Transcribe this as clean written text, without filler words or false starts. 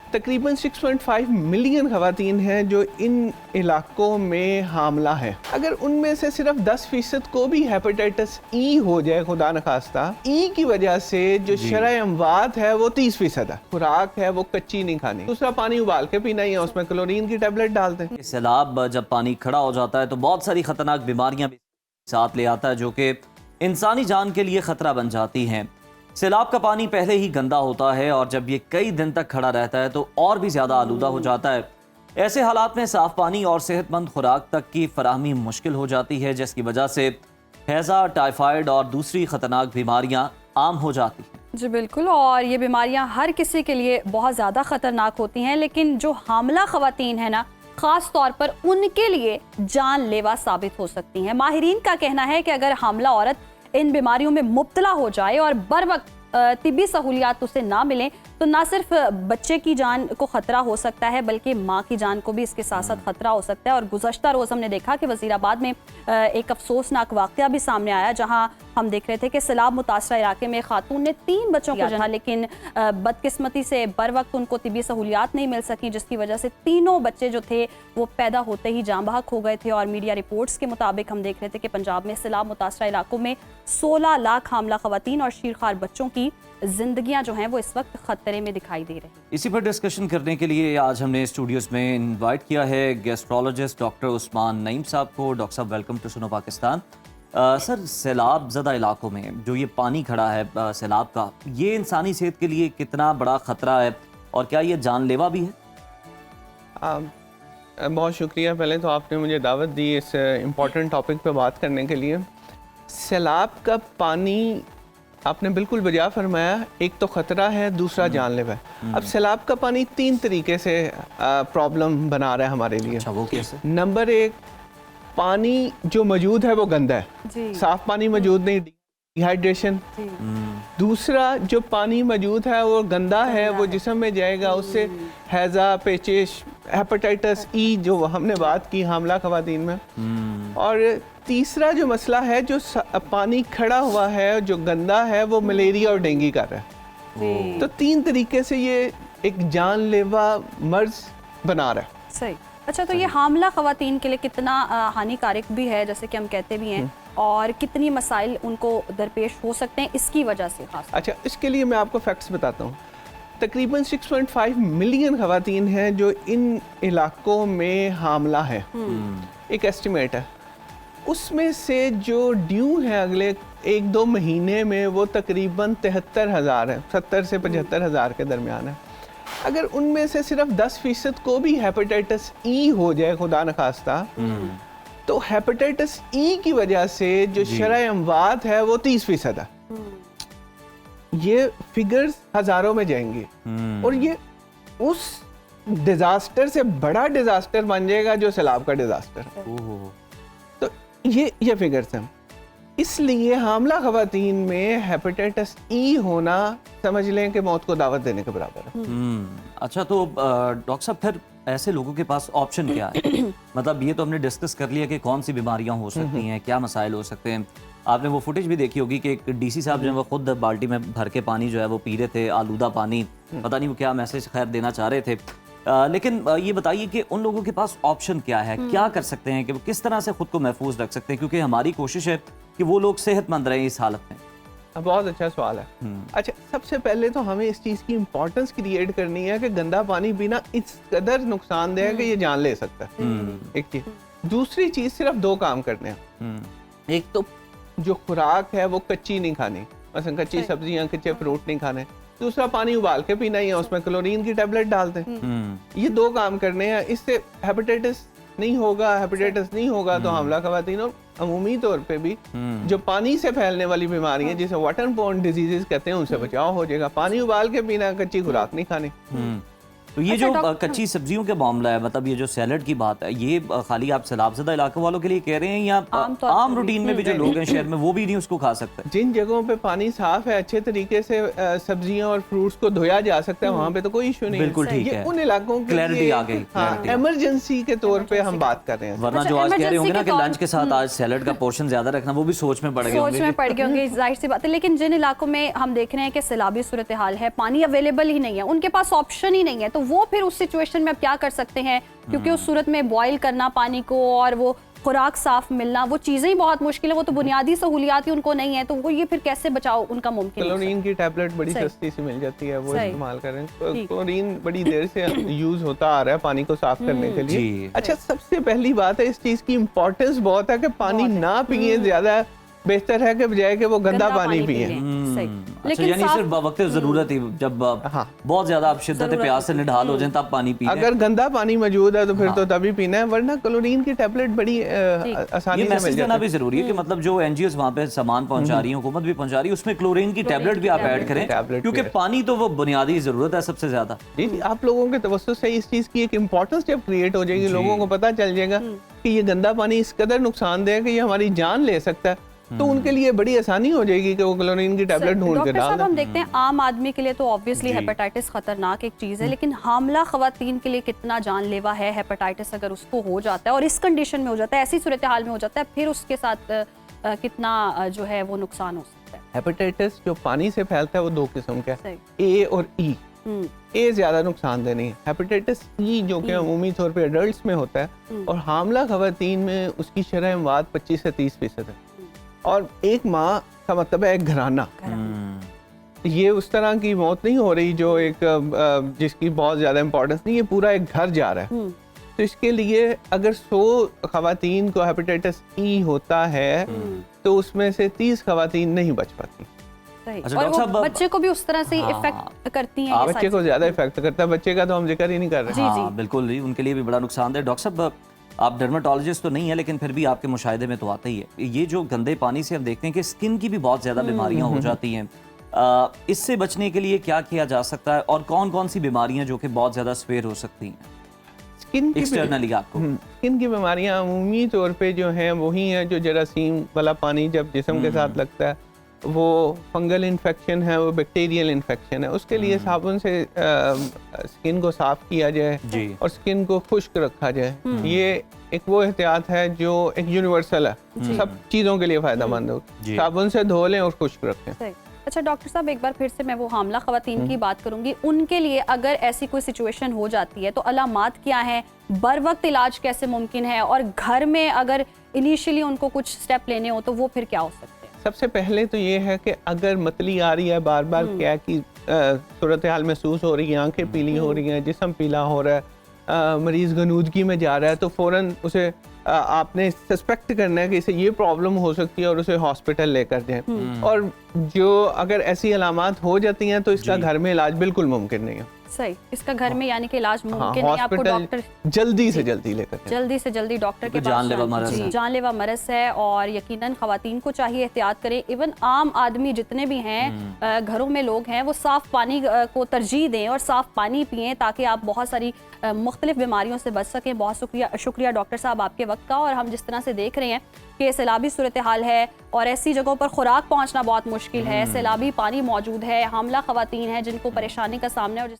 तकरीबन 6.5 मिलियन खवातीन हैं जो इन इलाकों में हामला हैं। अगर उनमें से सिर्फ 10% को भी हेपेटाइटिस ई हो जाए, खुदा न खास्ता, ई की वजह से जो शरह अमवात है वो 30% है। खुराक है वो कच्ची नहीं खानी। दूसरा, पानी उबाल के पीना ही है, उसमें क्लोरीन की टेबलेट डालते हैं। सैलाब जब पानी खड़ा हो जाता है तो बहुत सारी खतरनाक बीमारियां भी साथ ले आता है जो कि इंसानी जान के लिए खतरा बन जाती हैं। सैलाब का पानी पहले ही गंदा होता है और जब ये कई दिन तक खड़ा रहता है तो और भी ज़्यादा आलूदा हो जाता है। ऐसे हालात में साफ़ पानी और सेहतमंद खुराक तक की फराहमी मुश्किल हो जाती है, जिसकी वजह से हैज़ा, टाइफाइड और दूसरी ख़तरनाक बीमारियां आम हो जाती हैं। जी बिल्कुल, और ये बीमारियां हर किसी के लिए बहुत ज़्यादा ख़तरनाक होती हैं, लेकिन जो हामला ख़वातीन है ना, ख़ास तौर पर उनके लिए जानलेवा साबित हो सकती हैं। माहिरीन का कहना है कि अगर हामला औरत इन बीमारियों में मुब्तला हो जाए और बर वक्त तिब्बी सहूलियात उसे ना मिलें तो ना सिर्फ बच्चे की जान को ख़तरा हो सकता है बल्कि माँ की जान को भी इसके साथ साथ ख़तरा हो सकता है। और गुज़श्ता रोज़ हमने देखा कि वज़ीराबाद में एक अफसोसनाक वाक़या भी सामने आया, जहाँ हम देख रहे थे कि सैलाब मुतासरा इलाके में खातून ने 3 बच्चों को जन्म, लेकिन बदकिस्मती से बर वक्त उनको तिब्बी सहूलियात नहीं मिल सकी, जिसकी वजह से तीनों बच्चे जो थे वो पैदा होते ही जाँ बहक हो गए थे। और मीडिया रिपोर्ट्स के मुताबिक हम देख रहे थे कि पंजाब में सैलाब मुतासरा इलाकों में 16 लाख हामला ख़वातीन और शीरखार बच्चों की जिंदगियां जो हैं वो इस वक्त खतरे में दिखाई दे रही हैं। इसी पर डिस्कशन करने के लिए आज हमने स्टूडियोज में इनवाइट किया है गैस्ट्रोलॉजिस्ट डॉक्टर उस्मान नईम साहब को। डॉक्टर साहब, वेलकम टू सुनो पाकिस्तान। सर, सैलाब ज़दा इलाकों में जो ये पानी खड़ा है सैलाब का, ये इंसानी सेहत के लिए कितना बड़ा ख़तरा है और क्या ये जानलेवा भी है? बहुत शुक्रिया, पहले तो आपने मुझे दावत दी इस इम्पॉर्टेंट टॉपिक पे बात करने के लिए। सैलाब का पानी आपने बिल्कुल बजा फरमाया, एक तो ख़तरा है, दूसरा जानलेवा है। अब सैलाब का पानी 3 तरीके से प्रॉब्लम बना रहा है हमारे लिए। अच्छा, वो कैसे? नंबर 1, पानी जो मौजूद है वो गंदा है, साफ पानी मौजूद नहीं, डिहाइड्रेशन। दूसरा, जो पानी मौजूद है वो गंदा है, वो जिस्म में जाएगा, उससे हैज़ा, पेचिश, हेपेटाइटिस ई जो हमने बात की हामला ख़वातीन में। और तीसरा जो मसला है, जो पानी खड़ा हुआ है जो गंदा है, वो मलेरिया और डेंगू कर रहा है। तो 3 तरीके से ये एक जानलेवा मर्ज बना रहा है। सही। अच्छा, तो ये हामला ख़वातीन के लिए कितना हानिकारक भी है, जैसे कि हम कहते भी हैं, और कितनी मसाइल उनको दरपेश हो सकते हैं इसकी वजह से खास? अच्छा, इसके लिए मैं आपको फैक्ट्स बताता हूँ। तकरीबन 6.5 मिलियन खवातीन हैं जो इन इलाकों में हामला हैं, एक एस्टिमेट है। उसमें से जो ड्यू है अगले 1-2 महीने में वो तकरीबन 73,000 है, 70 से 75,000 के दरमियान है। अगर उनमें से सिर्फ 10% को भी हेपेटाइटिस ई हो जाए, खुदा न खास्ता, तो हेपेटाइटिस ई की वजह से जो शरह अमवात है वो 30% है। ये फिगर्स हजारों में जाएंगे और ये उस डिजास्टर से बड़ा डिजास्टर बन जाएगा जो सैलाब का डिजास्टर है। तो ये फिगर्स हैं। इसलिए हामला खवातीन में हेपेटाइटिस ई होना समझ लें कि मौत को दावत देने के बराबर है। अच्छा, तो डॉक्टर साहब, फिर ऐसे लोगों के पास ऑप्शन क्या है? मतलब ये तो हमने डिस्कस कर लिया कि कौन सी बीमारियां हो सकती हैं, क्या मसाइल हो सकते हैं। आपने वो फुटेज भी देखी होगी कि एक डीसी साहब जो है वो खुद बाल्टी में भर के पानी जो है वो पी रहे थे, आलूदा पानी। पता नहीं वो क्या मैसेज खैर देना चाह रहे थे। लेकिन ये बताइए कि उन लोगों के पास ऑप्शन क्या है, क्या कर सकते हैं, कि वो किस तरह से खुद को महफूज रख सकते हैं, क्योंकि हमारी कोशिश है कि वो लोग सेहतमंद रहें इस हालत में। बहुत अच्छा सवाल है। अच्छा, सबसे पहले तो हमें इस चीज़ की इम्पोर्टेंस क्रिएट करनी है कि गंदा पानी पीना इस कदर नुकसानदेह है कि ये जान ले सकता है, एक चीज। दूसरी चीज, सिर्फ 2 काम करने हैं। एक तो जो खुराक है वो कच्ची नहीं खानी, मसलन कच्ची सब्जियां, कच्चे फ्रूट नहीं खाने। दूसरा, पानी उबाल के पीना ही है, उसमें क्लोरीन की टेबलेट डालते हैं। ये 2 काम करने हैं। इससे हेपेटाइटिस नहीं होगा तो हामला खवातीन और अमूमी तौर पे भी जो पानी से फैलने वाली बीमारी है जिसे वाटर बोर्न डिजीजेस कहते हैं, उनसे बचाव हो जाएगा। पानी उबाल के पीना, कच्ची खुराक नहीं खानी। तो ये जो कच्ची सब्जियों के मामला है, मतलब ये जो सैलड की बात है, ये खाली आप सैलाबज़दा इलाकों वालों के लिए कह रहे हैं या आम रूटीन में भी जो लोग हैं शहर में वो भी नहीं उसको खा सकते? जिन जगहों पे पानी साफ है, अच्छे तरीके से सब्जियां और फ्रूट्स को धोया जा सकता है, वहाँ पे तो कोई इशू नहीं है। बिल्कुल ठीक है। उन इलाकों के क्लैरिटी आ गई। इमरजेंसी के तौर पे हम बात कर रहे हैं। वरना जो आज कह रहे होंगे ना कि लंच के साथ आज सैलड का पोर्शन ज्यादा रखना, वो भी सोच में पड़ गए होंगे, जाहिर सी बात है। लेकिन जिन इलाकों में हम देख रहे हैं कि सैलाबी सूरत हाल है, पानी अवेलेबल ही नहीं है, उनके पास ऑप्शन ही नहीं है, तो वो फिर उस सिचुएशन में अब क्या कर सकते हैं, क्योंकि उस सूरत में बॉईल करना पानी को और वो खुराक साफ मिलना, वो चीज़ें ही बहुत मुश्किल है, वो तो बुनियादी सहूलियात ही उनको नहीं है, तो वो ये फिर कैसे बचाओ उनका मुमकिन हो सकता है? क्लोरीन की टैबलेट बड़ी सही। सस्ती से मिल जाती है, वो सही। इस्तेमाल करें। ठीक। क्लोरीन बड़ी देर से यूज होता आ रहा है पानी को साफ करने के लिए। जी। अच्छा, सबसे पहली बात है इस चीज की इम्पोर्टेंस बहुत है कि पानी ना पिए, ज्यादा बेहतर है कि बजाय कि वो गंदा पानी पिए। सही। अच्छा, लेकिन यानी साफ- सिर्फ वक्त ज़रूरत ही जब हाँ। बहुत ज्यादा आप शिद्दत ज़रूरत प्यास से निढाल हो जाए तब पानी पी लें। अगर गंदा पानी मौजूद है तो फिर हाँ। तो तभी पीना है, वरना क्लोरीन की टैबलेट बड़ी आसानी ये से मिल मैसेज देना जाती भी है। जरूरी है कि मतलब जो एनजीओ वहाँ पे सामान पहुंचा रही है, हुकूमत भी पहुंचा रही है, उसमें क्लोरीन की टैबलेट भी आप ऐड करें, टैबलेट क्योंकि भी है। पानी तो वो बुनियादी जरूरत है सबसे ज्यादा। जी जी, आप लोगों के तवज्जो से इस चीज की एक इम्पोर्टेंस जब क्रिएट हो जाएगी, जी। लोगों को पता चल जाएगा कि ये गंदा पानी इस कदर नुकसानदेह है कि ये हमारी जान ले सकता है, तो उनके लिए बड़ी आसानी हो जाएगी कि वो क्लोरीन की टैबलेट ढूंढ के डॉक्टर डाल साहब, दें। हम देखते हैं आम आदमी के लिए तो ऑब्वियसली जी। हेपेटाइटिस खतरनाक एक चीज़ है, लेकिन हामला खवातीन के लिए कितना जानलेवा है हेपेटाइटिस? अगर उसको हो जाता है और इस कंडीशन में हो जाता है, ऐसी सूरत हाल में हो जाता है, फिर उसके साथ कितना जो है वो नुकसान हो सकता है? हेपेटाइटिस जो पानी से फैलता है वो दो किस्म का है, सही। ए और ई। हम्म, ए ज्यादा नुकसानदेह नहीं है। हेपेटाइटिस ई जो कि अमूमी तौर पे एडल्ट्स में होता है और हामला खवातीन में उसकी शरह मवाद 25 से 30% है। और एक माँ का मतलब है एक घराना। ये उस तरह की मौत नहीं हो रही जो एक जिसकी बहुत ज़्यादा इम्पोर्टेंस नहीं, ये पूरा एक घर जा रहा है। तो इसके लिए अगर 100 खवातीन को हेपेटाइटिस ई होता है तो उसमें से 30 खवातीन नहीं बच पाती। सही। अच्छा, और डॉक्टर वो साहब, बच्चे को भी उस तरह से हाँ। इफेक्ट करती हैं ये बच्चे सारी को ज़्यादा इफेक्ट करता है, बच्चे का तो हम जिक्र ही नहीं कर रहे। जी, हाँ, बिल्कुल ही उनके लिए भी बड़ा नुकसानदेह। डॉक्टर साहब, आप डर्माटोलॉजिस्ट तो नहीं है, लेकिन फिर भी आपके मुशाहिदे में तो आता ही है, ये जो गंदे पानी से हम देखते हैं कि स्किन की भी बहुत ज़्यादा बीमारियां हो जाती हैं। इससे बचने के लिए क्या किया जा सकता है और कौन कौन सी बीमारियां जो कि बहुत ज़्यादा स्वेयर हो सकती हैं स्किन की एक्सटर्नली आपको? स्किन की बीमारियां अमूमी तौर पे जो हैं वही हैं जो जरासीम वाला पानी जब जिस्म के साथ लगता है, वो फंगल इन्फेक्शन है, वो बैक्टीरियल इन्फेक्शन है। उसके लिए साबुन से स्किन को साफ किया जाए जी। और स्किन को खुश्क रखा जाए। ये एक वो एहतियात है जो एक यूनिवर्सल है, सब चीज़ों के लिए फ़ायदेमंद हो। जी। साबुन से धो लें और खुश्क रखें। सही। अच्छा डॉक्टर साहब, एक बार फिर से मैं वो हामला खवातीन की बात करूंगी, उनके लिए अगर ऐसी कोई सिचुएशन हो जाती है तो अलामात क्या हैं, बर वक्त इलाज कैसे मुमकिन है, और घर में अगर इनिशियली उनको कुछ स्टेप लेने हो तो वो फिर क्या हो सकते हैं? सबसे पहले तो ये है कि अगर मतली आ रही है, बार बार क्या की सूरत हाल महसूस हो रही है, आंखें पीली हो रही हैं, जिस्म पीला हो रहा है, मरीज गनूदगी में जा रहा है, तो फ़ौरन उसे आपने सस्पेक्ट करना है कि इसे ये प्रॉब्लम हो सकती है और उसे हॉस्पिटल लेकर जाएं। और जो अगर ऐसी अलामात हो जाती हैं तो इसका घर में इलाज बिल्कुल मुमकिन नहीं है। सही। इसका घर में यानी कि इलाज हाँ, मुमकिन नहीं, आपको हॉस्पिटल डॉक्टर जल्दी से जल्दी लेकर जाएं। जल्दी से जल्दी डॉक्टर के क्योंकि पास जानलेवा मरज़ जी, है। जानलेवा मरज़ है और यकीनन ख़वातीन को चाहिए एहतियात करें। इवन आम आदमी जितने भी हैं, घरों में लोग हैं, वो साफ़ पानी को तरजीह दें और साफ़ पानी पिएं ताकि आप बहुत सारी मुख्तलिफ बीमारियों से बच सकें। बहुत शुक्रिया डॉक्टर साहब आपके वक्त का। और हम जिस तरह से देख रहे हैं कि सैलाबी सूरत हाल है और ऐसी जगहों पर खुराक पहुँचना बहुत मुश्किल है, सैलाबी पानी मौजूद है, हामला ख़वातीन हैं जिनको परेशानी का सामना है और